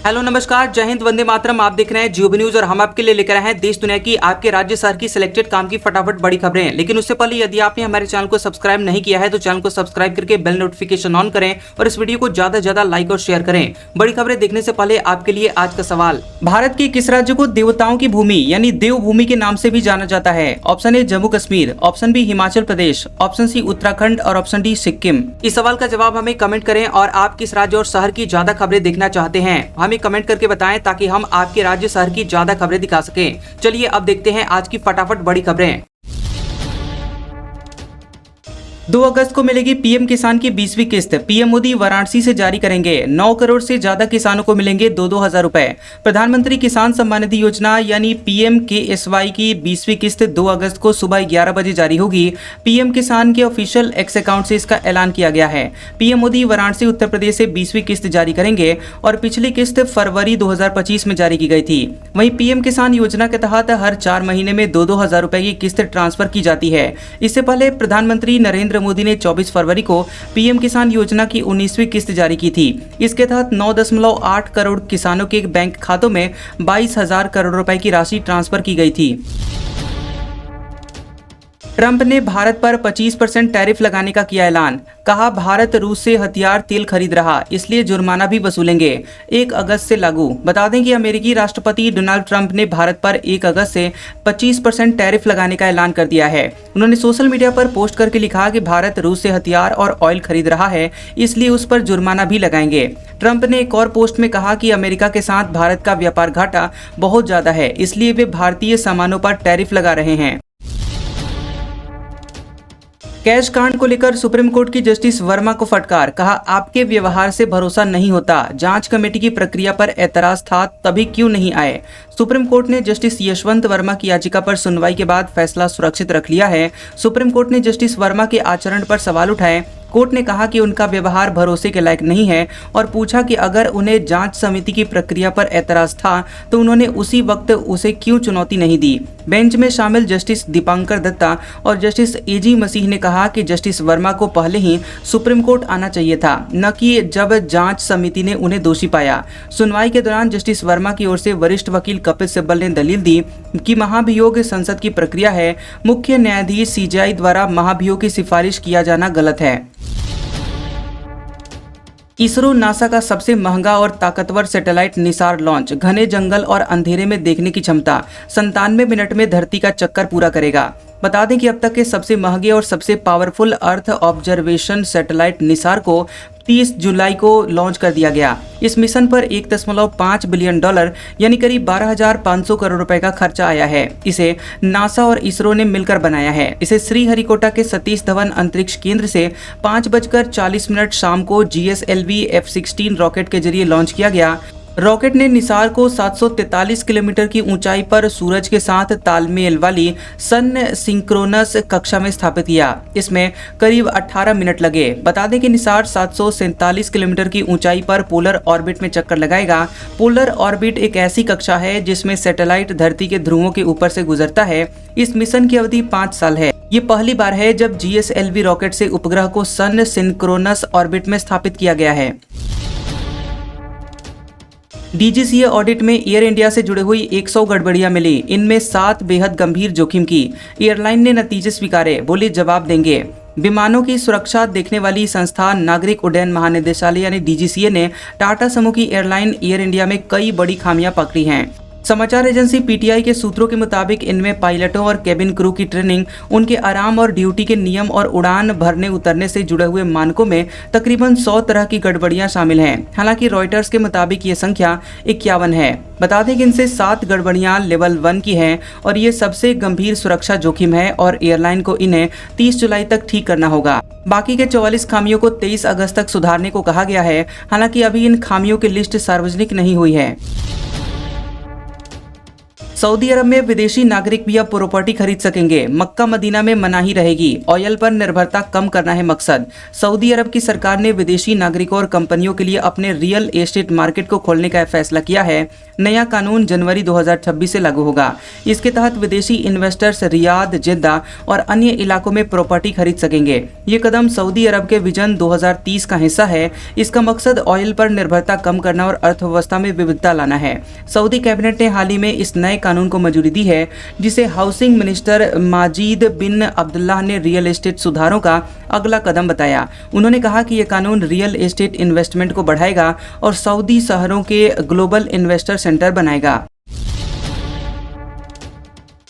Hello नमस्कार, जय हिंद, वंदे मातरम। आप देख रहे हैं जियो न्यूज और हम आपके लिए लेकर आए हैं देश दुनिया की आपके राज्य शहर की सिलेक्टेड काम की फटाफट बड़ी खबरें। लेकिन उससे पहले यदि आपने हमारे चैनल को सब्सक्राइब नहीं किया है तो चैनल को सब्सक्राइब करके बेल नोटिफिकेशन ऑन करें और इस वीडियो को ज्यादा से ज्यादा लाइक और शेयर करें। बड़ी खबरें देखने से पहले आपके लिए आज का सवाल, भारत के किस राज्य को देवताओं की भूमि यानी देवभूमि के नाम से भी जाना जाता है? Option A Jammu Kashmir, option B Himachal Pradesh, option C Uttarakhand और ऑप्शन डी सिक्किम। इस सवाल का जवाब हमें कमेंट करें और आप किस राज्य और शहर की ज्यादा खबरें देखना चाहते हैं हमें कमेंट करके बताएं ताकि हम आपके राज्य शहर की ज्यादा खबरें दिखा सकें। चलिए अब देखते हैं आज की फटाफट बड़ी खबरें। 2 अगस्त को मिलेगी पीएम किसान की 20वीं किस्त। पीएम मोदी वाराणसी से जारी करेंगे। 9 करोड़ से ज्यादा किसानों को मिलेंगे 2-2 हजार रुपए। प्रधानमंत्री किसान सम्मान निधि योजना यानी पीएमकेएसवाई की 20वीं किस्त 2 अगस्त को सुबह 11 बजे जारी होगी। पीएम किसान के ऑफिशियल एक्स अकाउंट से इसका ऐलान किया गया है। पीएम मोदी वाराणसी उत्तर प्रदेश से 20वीं किस्त जारी करेंगे और पिछली किस्त फरवरी 2025 में जारी की गई थी। वहीं पीएम किसान योजना के तहत हर 4 महीने में 2-2 हजार रुपए की किस्त ट्रांसफर की जाती है। इससे पहले प्रधानमंत्री नरेंद्र मोदी ने 24 फरवरी को पीएम किसान योजना की 19वीं किस्त जारी की थी। इसके तहत 9.8 करोड़ किसानों के बैंक खातों में 22,000 करोड़ रुपए की राशि ट्रांसफर की गई थी। ट्रंप ने भारत पर 25% टैरिफ लगाने का किया ऐलान। कहा, भारत रूस से हथियार तेल खरीद रहा, इसलिए जुर्माना भी वसूलेंगे। 1 अगस्त से लागू। बता दें कि अमेरिकी राष्ट्रपति डोनाल्ड ट्रंप ने भारत पर 1 अगस्त से 25% टैरिफ लगाने का ऐलान कर दिया है। उन्होंने सोशल मीडिया पर पोस्ट करके लिखा कि भारत रूस से हथियार और ऑयल खरीद रहा है, इसलिए उस पर जुर्माना भी लगाएंगे। ट्रंप ने एक और पोस्ट में कहा कि अमेरिका के साथ भारत का व्यापार घाटा बहुत ज्यादा है, इसलिए वे भारतीय सामानों पर टैरिफ लगा रहे हैं। कैश कांड को लेकर सुप्रीम कोर्ट की जस्टिस वर्मा को फटकार। कहा, आपके व्यवहार से भरोसा नहीं होता। जांच कमेटी की प्रक्रिया पर एतराज था, तभी क्यों नहीं आए? सुप्रीम कोर्ट ने जस्टिस यशवंत वर्मा की याचिका पर सुनवाई के बाद फैसला सुरक्षित रख लिया है। सुप्रीम कोर्ट ने जस्टिस वर्मा के आचरण पर सवाल उठाए। कोर्ट ने कहा कि उनका व्यवहार भरोसे के लायक नहीं है और पूछा कि अगर उन्हें जांच समिति की प्रक्रिया पर एतराज था तो उन्होंने उसी वक्त उसे क्यों चुनौती नहीं दी। बेंच में शामिल जस्टिस दीपांकर दत्ता और जस्टिस एजी मसीह ने कहा कि जस्टिस वर्मा को पहले ही सुप्रीम कोर्ट आना चाहिए था, न कि जब जांच समिति ने उन्हें दोषी पाया। सुनवाई के दौरान जस्टिस वर्मा की ओर से वरिष्ठ वकील कपिल सिब्बल ने दलील दी कि महाभियोग संसद की प्रक्रिया है। मुख्य न्यायाधीश सीजेआई द्वारा महाभियोग की सिफारिश किया जाना गलत है। इसरो नासा का सबसे महंगा और ताकतवर सैटेलाइट निसार लॉन्च। घने जंगल और अंधेरे में देखने की क्षमता। 97 मिनट में धरती का चक्कर पूरा करेगा। बता दें कि अब तक के सबसे महंगे और सबसे powerful earth observation satellite Nisar को 30 जुलाई को लॉन्च कर दिया गया। इस मिशन पर $1.5 बिलियन यानी करीब 12,500 करोड़ रुपए का खर्चा आया है। इसे नासा और इसरो ने मिलकर बनाया है। इसे श्रीहरिकोटा के सतीश धवन अंतरिक्ष केंद्र से 5:40 शाम को GSLV F-16 रॉकेट के जरिए लॉन्च किया गया। रॉकेट ने निसार को 743 किलोमीटर की ऊंचाई पर सूरज के साथ तालमेल वाली सन सिंक्रोनस कक्षा में स्थापित किया। इसमें करीब 18 मिनट लगे। बता दें कि निसार 747 किलोमीटर की ऊंचाई पर पोलर ऑर्बिट में चक्कर लगाएगा। पोलर ऑर्बिट एक ऐसी कक्षा है जिसमें सैटेलाइट धरती के ध्रुवों के ऊपर से गुजरता है। इस मिशन की अवधि 5 साल है। ये पहली बार है जब GSLV रॉकेट से उपग्रह को सन सिंक्रोनस ऑर्बिट में स्थापित किया गया है। DGCA ऑडिट में एयर इंडिया से जुड़े हुई 100 गड़बड़ियां मिली। इनमें 7 बेहद गंभीर जोखिम की। एयरलाइन ने नतीजे स्वीकारे, बोले जवाब देंगे। विमानों की सुरक्षा देखने वाली संस्था नागरिक उड्डयन महानिदेशालय यानी DGCA ने टाटा समूह की एयरलाइन एयर इंडिया में कई बड़ी खामियां पकड़ी हैं। समाचार एजेंसी PTI के सूत्रों के मुताबिक इनमें पायलटों और केबिन क्रू की ट्रेनिंग, उनके आराम और ड्यूटी के नियम और उड़ान भरने उतरने से जुड़े हुए मानकों में तकरीबन 100 तरह की गड़बड़ियां शामिल हैं। हालांकि रॉयटर्स के मुताबिक ये संख्या 51 है। बता दें कि इनसे 7 गड़बड़ियां लेवल 1 की हैं और ये सबसे गंभीर सुरक्षा जोखिम है और एयरलाइन को इन्हें 30 जुलाई तक ठीक करना होगा। बाकी के 44 खामियों को 23 अगस्त तक सुधारने को कहा गया है। हालांकि अभी इन खामियों की लिस्ट सार्वजनिक नहीं हुई है। सऊदी अरब में विदेशी नागरिक भी अब प्रॉपर्टी खरीद सकेंगे। मक्का मदीना में मनाही रहेगी। ऑयल पर निर्भरता कम करना है मकसद। सऊदी अरब की सरकार ने विदेशी नागरिकों और कंपनियों के लिए अपने रियल एस्टेट मार्केट को खोलने का फैसला किया है। नया कानून जनवरी 2026 से लागू होगा। इसके तहत विदेशी इन्वेस्टर्स रियाद, जिद्दा और अन्य इलाकों में प्रॉपर्टी खरीद सकेंगे। ये कदम सऊदी अरब के विजन 2030 का हिस्सा है। इसका मकसद ऑयल पर निर्भरता कम करना और अर्थव्यवस्था में विविधता लाना है। सऊदी कैबिनेट ने हाल ही में इस नए कानून को मंजूरी दी है, जिसे हाउसिंग मिनिस्टर माजिद बिन अब्दुल्लाह ने रियल एस्टेट सुधारों का अगला कदम बताया। उन्होंने कहा कि यह कानून रियल एस्टेट इन्वेस्टमेंट को बढ़ाएगा और सऊदी शहरों के ग्लोबल इन्वेस्टर सेंटर बनाएगा।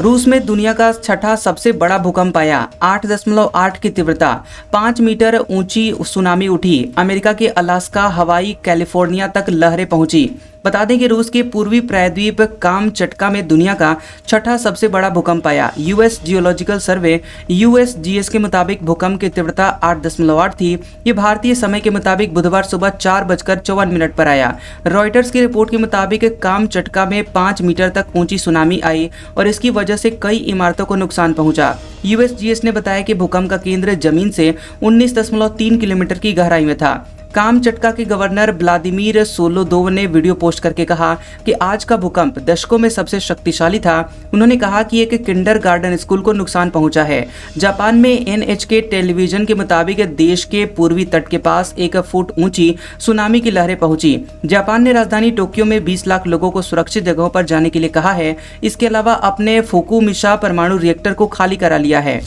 रूस में दुनिया का छठा सबसे बड़ा भूकंप आया। 8.8 की तीव्रता, 5 मीटर ऊंची सुनामी उठी। अमेरिका के अलास्का, हवाई, कैलिफोर्निया तक लहरें पहुंची। बता दें कि रूस के पूर्वी प्रायद्वीप कामचटका में दुनिया का छठा सबसे बड़ा भूकंप आया। यूएस जियोलॉजिकल सर्वे USGS के मुताबिक भूकंप की तीव्रता 8.8 थी। ये भारतीय समय के मुताबिक बुधवार सुबह 4:54 पर आया। रॉयटर्स की रिपोर्ट के मुताबिक कामचटका में 5 मीटर तक ऊंची सुनामी आई और इसकी वजह से कई इमारतों को नुकसान पहुंचा। USGS ने बताया कि भूकंप का केंद्र जमीन से 19.3 किलोमीटर की गहराई में था। कामचटका के गवर्नर व्लादिमीर सोलोदोव ने वीडियो पोस्ट करके कहा कि आज का भूकंप दशकों में सबसे शक्तिशाली था। उन्होंने कहा कि एक किंडरगार्टन स्कूल को नुकसान पहुंचा है। जापान में NHK टेलीविजन के मुताबिक देश के पूर्वी तट के पास 1 फुट ऊंची सुनामी की लहरें पहुंची। जापान ने राजधानी टोक्यो में 20 लाख लोगों को सुरक्षित जगहों पर जाने के लिए कहा है। इसके अलावा अपने फुकुशिमा परमाणु रिएक्टर को खाली करा लिया है।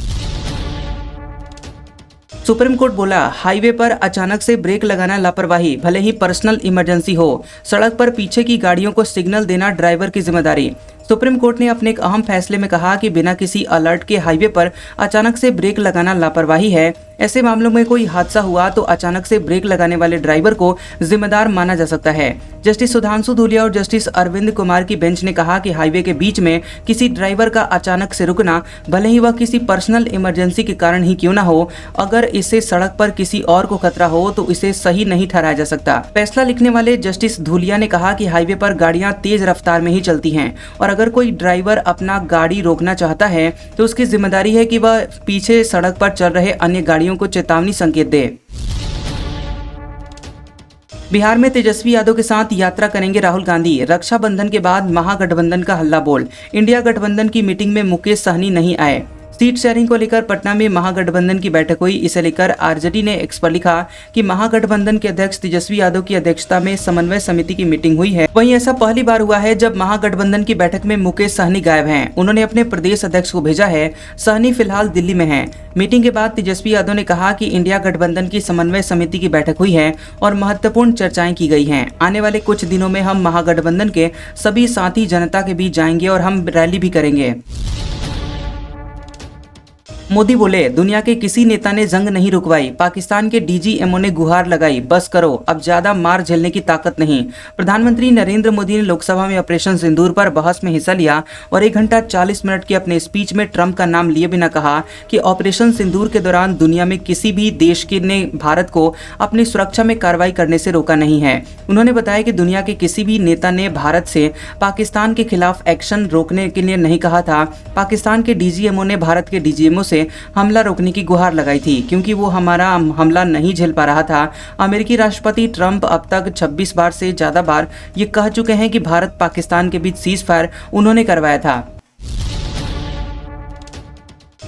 सुप्रीम कोर्ट बोला, हाईवे पर अचानक से ब्रेक लगाना लापरवाही, भले ही पर्सनल इमरजेंसी हो। सड़क पर पीछे की गाड़ियों को सिग्नल देना ड्राइवर की जिम्मेदारी। सुप्रीम कोर्ट ने अपने एक अहम फैसले में कहा कि बिना किसी अलर्ट के हाईवे पर अचानक से ब्रेक लगाना लापरवाही है। ऐसे मामलों में कोई हादसा हुआ तो अचानक से ब्रेक लगाने वाले ड्राइवर को जिम्मेदार माना जा सकता है। जस्टिस सुधांशु धूलिया और जस्टिस अरविंद कुमार की बेंच ने कहा कि हाईवे के बीच में किसी ड्राइवर का अचानक से रुकना, भले ही वह किसी पर्सनल इमरजेंसी के कारण ही क्यों न हो, अगर इससे सड़क पर किसी और को खतरा हो तो इसे सही नहीं ठहराया जा सकता। फैसला लिखने वाले जस्टिस धूलिया ने कहा कि हाईवे पर गाड़ियां तेज रफ्तार में ही चलती हैं और अगर कोई ड्राइवर अपना गाड़ी रोकना चाहता है तो उसकी जिम्मेदारी है कि वह पीछे सड़क पर चल रहे अन्य गाड़ियों को चेतावनी संकेत दे। बिहार में तेजस्वी यादव के साथ यात्रा करेंगे राहुल गांधी। रक्षाबंधन के बाद महागठबंधन का हल्ला बोल। इंडिया गठबंधन की मीटिंग में मुकेश सहनी नहीं आए। सीट शेयरिंग को लेकर पटना में महागठबंधन की बैठक हुई। इसे लेकर आरजेडी ने एक्स पर लिखा कि महागठबंधन के अध्यक्ष तेजस्वी यादव की अध्यक्षता में समन्वय समिति की मीटिंग हुई है। वहीं ऐसा पहली बार हुआ है जब महागठबंधन की बैठक में मुकेश सहनी गायब हैं। उन्होंने अपने प्रदेश अध्यक्ष को भेजा है। सहनी फिलहाल दिल्ली में हैं। मीटिंग के बाद तेजस्वी यादव ने कहा कि इंडिया गठबंधन की समन्वय समिति की बैठक हुई है और महत्वपूर्ण चर्चाएं की गई हैं। आने वाले कुछ दिनों में हम महागठबंधन के सभी साथी जनता के बीच जाएंगे और हम रैली भी करेंगे। मोदी बोले, दुनिया के किसी नेता ने जंग नहीं रुकवाई। पाकिस्तान के DGMO ने गुहार लगाई, बस करो, अब ज्यादा मार झेलने की ताकत नहीं। प्रधानमंत्री नरेंद्र मोदी ने लोकसभा में ऑपरेशन सिंदूर पर बहस में हिस्सा लिया और 1 घंटा 40 मिनट के अपने स्पीच में ट्रंप का नाम लिए बिना कहा कि ऑपरेशन सिंदूर के दौरान दुनिया में किसी भी देश ने भारत को अपनी सुरक्षा में कार्रवाई करने से रोका नहीं है। उन्होंने बताया कि दुनिया के किसी भी नेता ने भारत से पाकिस्तान के खिलाफ एक्शन रोकने के लिए नहीं कहा था। पाकिस्तान के DGMO ने भारत के DGMO से हमला रोकने की गुहार लगाई थी क्योंकि वो हमारा हमला नहीं झेल पा रहा था। अमेरिकी राष्ट्रपति ट्रंप अब तक 26 बार से ज्यादा बार ये कह चुके हैं कि भारत पाकिस्तान के बीच सीज फायर उन्होंने करवाया था।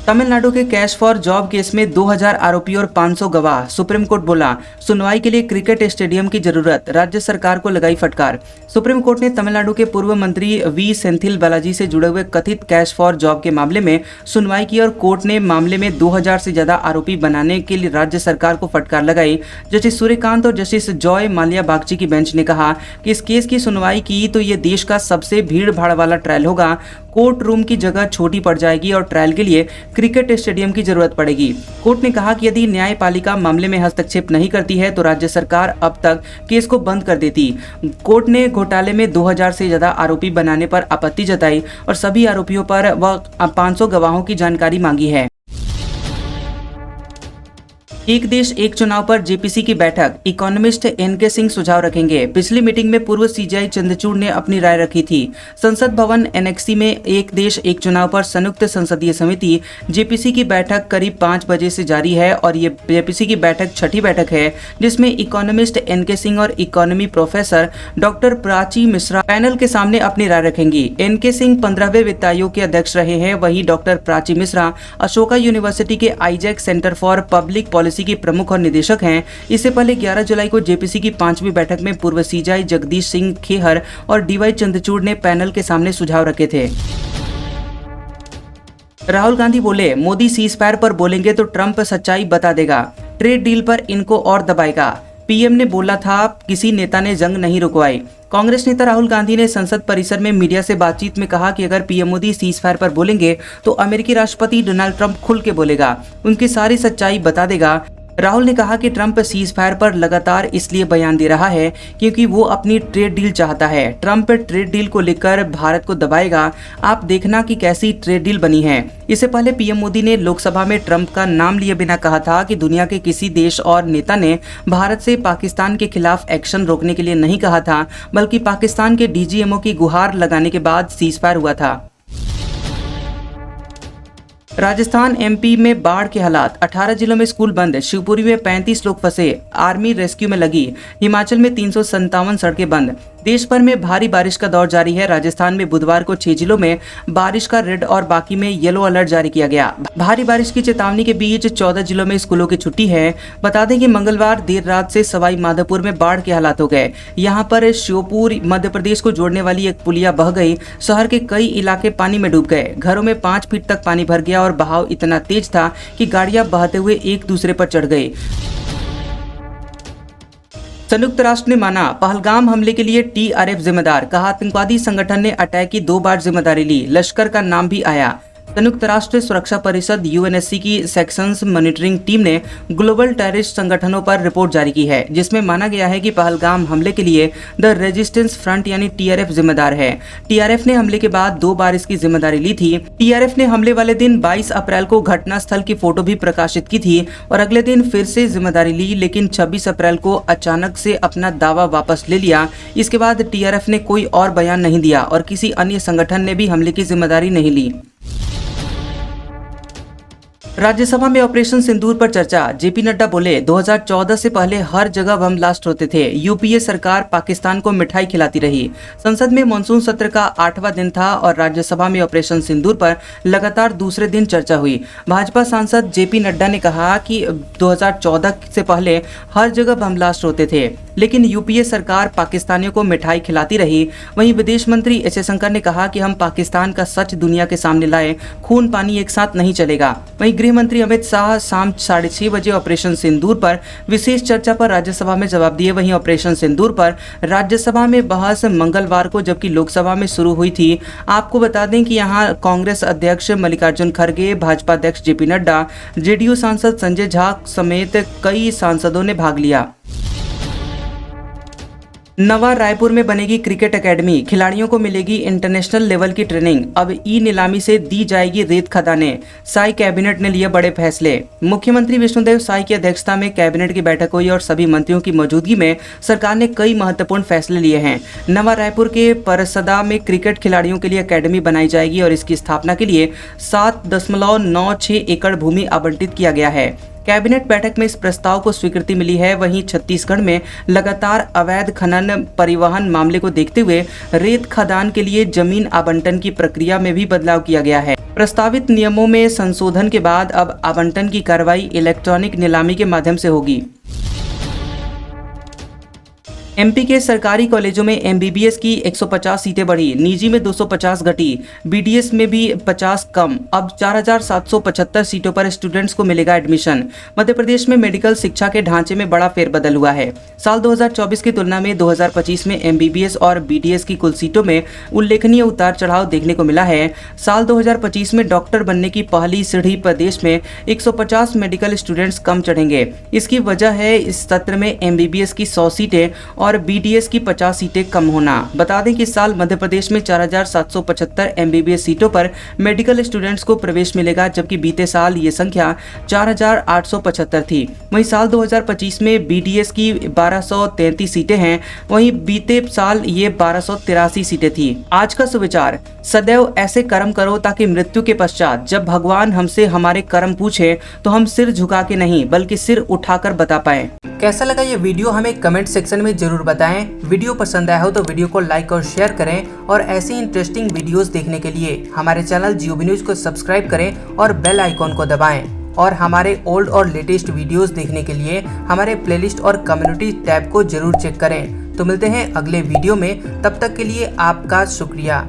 तमिलनाडु के कैश फॉर जॉब केस में 2000 आरोपी और 500 गवाह। सुप्रीम कोर्ट बोला, सुनवाई के लिए क्रिकेट स्टेडियम की जरूरत, राज्य सरकार को लगाई फटकार। सुप्रीम कोर्ट ने तमिलनाडु के पूर्व मंत्री V सेंथिल बालाजी से जुड़े हुए कथित कैश फॉर जॉब के मामले में सुनवाई की और कोर्ट ने मामले में 2000 से ज्यादा आरोपी बनाने के लिए राज्य सरकार को फटकार लगाई। जस्टिस सूर्यकांत और जस्टिस जॉय माल्या बागची की बेंच ने कहा कि इस केस की सुनवाई की तो ये देश का सबसे भीड़ भाड़ वाला ट्रायल होगा। कोर्ट रूम की जगह छोटी पड़ जाएगी और ट्रायल के लिए क्रिकेट स्टेडियम की जरूरत पड़ेगी। कोर्ट ने कहा कि यदि न्यायपालिका मामले में हस्तक्षेप नहीं करती है तो राज्य सरकार अब तक केस को बंद कर देती। कोर्ट ने घोटाले में 2000 से ज्यादा आरोपी बनाने पर आपत्ति जताई और सभी आरोपियों पर वह 500 गवाहों की जानकारी मांगी है। एक देश एक चुनाव पर जेपीसी की बैठक, इकोनॉमिस्ट एनके सिंह सुझाव रखेंगे। पिछली मीटिंग में पूर्व सीजीआई चंद्रचूड़ ने अपनी राय रखी थी। संसद भवन एनेक्सी में एक देश एक चुनाव पर संयुक्त संसदीय समिति जेपीसी की बैठक करीब 5 बजे से जारी है और ये जेपीसी की बैठक छठी बैठक है जिसमें इकोनॉमिस्ट एनके सिंह और economy professor doctor Prachi Mishra panel के सामने अपनी राय रखेंगी। एनके सिंह 15वें वित्त आयोग के अध्यक्ष रहे हैं, वहीं डॉक्टर प्राची मिश्रा अशोका यूनिवर्सिटी के Isaac centre for public policy की प्रमुख और निदेशक हैं। इससे पहले 11 जुलाई को जेपीसी की 5वीं बैठक में पूर्व सीजीआई जगदीश सिंह खेहर और डीवाई चंद्रचूड़ ने पैनल के सामने सुझाव रखे थे। राहुल गांधी बोले, मोदी सीज फायर पर बोलेंगे तो ट्रंप सच्चाई बता देगा, ट्रेड डील पर इनको और दबाएगा। पीएम ने बोला था किसी नेता ने जंग नहीं रुकवाई। कांग्रेस नेता राहुल गांधी ने संसद परिसर में मीडिया से बातचीत में कहा कि अगर पीएम मोदी सीज फायर पर बोलेंगे तो अमेरिकी राष्ट्रपति डोनाल्ड ट्रंप खुल के बोलेगा, उनकी सारी सच्चाई बता देगा। राहुल ने कहा कि ट्रंप सीज फायर पर लगातार इसलिए बयान दे रहा है क्योंकि वो अपनी ट्रेड डील चाहता है। ट्रंप ट्रेड डील को लेकर भारत को दबाएगा, आप देखना कि कैसी ट्रेड डील बनी है। इससे पहले पीएम मोदी ने लोकसभा में ट्रंप का नाम लिए बिना कहा था कि दुनिया के किसी देश और नेता ने भारत से पाकिस्तान के खिलाफ एक्शन रोकने के लिए नहीं कहा था, बल्कि पाकिस्तान के डीजीएमओ की गुहार लगाने के बाद सीज फायर हुआ था। राजस्थान एमपी में बाढ़ के हालात, 18 जिलों में स्कूल बंद, शिवपुरी में 35 लोग फंसे, आर्मी रेस्क्यू में लगी। हिमाचल में 357 सड़कें बंद। देश भर में भारी बारिश का दौर जारी है। राजस्थान में बुधवार को 6 जिलों में बारिश का रेड और बाकी में येलो अलर्ट जारी किया गया। भारी बारिश की चेतावनी के बीच 14 जिलों में स्कूलों की छुट्टी है। बता दें कि मंगलवार देर रात से सवाई माधोपुर में बाढ़ के हालात हो गए। यहाँ पर श्योपुर मध्य प्रदेश को जोड़ने वाली एक पुलिया बह गई। शहर के कई इलाके पानी में डूब गए। घरों में 5 फीट तक पानी भर गया और बहाव इतना तेज था कि गाड़ियां बहते हुए एक दूसरे पर चढ़ गई। संयुक्त राष्ट्र ने माना पहलगाम हमले के लिए टीआरएफ जिम्मेदार, कहा आतंकवादी संगठन ने अटैक की 2 बार जिम्मेदारी ली, लश्कर का नाम भी आया। संयुक्त राष्ट्र सुरक्षा परिषद यूएनएससी की सेक्शंस मॉनिटरिंग टीम ने ग्लोबल टेररिस्ट संगठनों पर रिपोर्ट जारी की है, जिसमें माना गया है कि पहलगाम हमले के लिए द रेजिस्टेंस फ्रंट यानी टीआरएफ जिम्मेदार है। टीआरएफ ने हमले के बाद 2 बार इसकी जिम्मेदारी ली थी। टीआरएफ ने हमले वाले दिन 22 अप्रैल को घटनास्थल की फोटो भी प्रकाशित की थी और अगले दिन फिर से जिम्मेदारी ली, लेकिन 26 अप्रैल को अचानक से अपना दावा वापस ले लिया। इसके बाद टीआरएफ ने कोई और बयान नहीं दिया और किसी अन्य संगठन ने भी हमले की जिम्मेदारी नहीं ली। राज्यसभा में ऑपरेशन सिंदूर पर चर्चा, जेपी नड्डा बोले 2014 से पहले हर जगह बम ब्लास्ट होते थे, यूपीए सरकार पाकिस्तान को मिठाई खिलाती रही। संसद में मानसून सत्र का 8वां दिन था और राज्यसभा में ऑपरेशन सिंदूर पर लगातार दूसरे दिन चर्चा हुई। भाजपा सांसद जेपी नड्डा ने कहा कि 2014 से पहले हर जगह बम ब्लास्ट होते थे, लेकिन यूपीए सरकार पाकिस्तानियों को मिठाई खिलाती रही। वहीं विदेश मंत्री एस जयशंकर ने कहा कि हम पाकिस्तान का सच दुनिया के सामने लाए, खून पानी एक साथ नहीं चलेगा। वहीं गृह मंत्री अमित शाह शाम 6:30 बजे ऑपरेशन सिंदूर पर विशेष चर्चा पर राज्यसभा में जवाब दिए। वहीं ऑपरेशन सिंदूर पर राज्यसभा में बहस मंगलवार को जबकि लोकसभा में शुरू हुई थी। आपको बता दें कि यहां कांग्रेस अध्यक्ष मल्लिकार्जुन खड़गे, भाजपा अध्यक्ष जेपी नड्डा, जेडीयू सांसद संजय झा समेत कई सांसदों ने भाग लिया। नवा रायपुर में बनेगी क्रिकेट एकेडमी, खिलाड़ियों को मिलेगी इंटरनेशनल लेवल की ट्रेनिंग। अब ई नीलामी से दी जाएगी रेत खदानें, साई कैबिनेट ने लिए बड़े फैसले। मुख्यमंत्री विष्णुदेव साई की अध्यक्षता में कैबिनेट की बैठक हुई और सभी मंत्रियों की मौजूदगी में सरकार ने कई महत्वपूर्ण फैसले लिए हैं। नवा रायपुर के परसदा में क्रिकेट खिलाड़ियों के लिए अकेडमी बनाई जाएगी और इसकी स्थापना के लिए 7.96 एकड़ भूमि आवंटित किया गया है। कैबिनेट बैठक में इस प्रस्ताव को स्वीकृति मिली है। वहीं छत्तीसगढ़ में लगातार अवैध खनन परिवहन मामले को देखते हुए रेत खदान के लिए जमीन आवंटन की प्रक्रिया में भी बदलाव किया गया है। प्रस्तावित नियमों में संशोधन के बाद अब आवंटन की कार्रवाई इलेक्ट्रॉनिक नीलामी के माध्यम से होगी। एमपी के सरकारी कॉलेजों में एमबीबीएस की 150 सीटें बढ़ी, निजी में 250 घटी, बीडीएस में भी 50 कम। अब 4775 सीटों पर स्टूडेंट्स को मिलेगा एडमिशन। मध्य प्रदेश में मेडिकल शिक्षा के ढांचे में बड़ा फेरबदल हुआ है। साल 2024 की तुलना में 2025 में एमबीबीएस और बीडीएस की कुल सीटों में उल्लेखनीय उतार चढ़ाव देखने को मिला है। साल 2025 में डॉक्टर बनने की पहली सीढ़ी प्रदेश में 150 मेडिकल स्टूडेंट्स कम चढ़ेंगे। इसकी वजह है इस सत्र में एमबीबीएस की 100 सीटें और बीडीएस की 50 सीटें कम होना। बता दें कि इस साल मध्य प्रदेश में 4775 एमबीबीएस सीटों पर मेडिकल स्टूडेंट्स को प्रवेश मिलेगा, जबकि बीते साल ये संख्या 4875 थी। वहीं साल 2025 में बीडीएस की 1233 सीटें हैं, वहीं बीते साल ये 1283 सीटें थी। आज का सुविचार, सदैव ऐसे कर्म करो ताकि मृत्यु के पश्चात जब भगवान हमसे हमारे कर्म पूछे तो हम सिर झुका के नहीं बल्कि सिर उठाकर बता पाए। कैसा लगा ये वीडियो हमें कमेंट सेक्शन में जरूर बताएं। वीडियो पसंद आया हो तो वीडियो को लाइक और शेयर करें और ऐसी इंटरेस्टिंग वीडियोस देखने के लिए हमारे चैनल जियोबी न्यूज को सब्सक्राइब करें और बेल आइकॉन को दबाएं। और हमारे ओल्ड और लेटेस्ट वीडियोस देखने के लिए हमारे प्लेलिस्ट और कम्युनिटी टैब को जरूर चेक करें। तो मिलते हैं अगले वीडियो में, तब तक के लिए आपका शुक्रिया।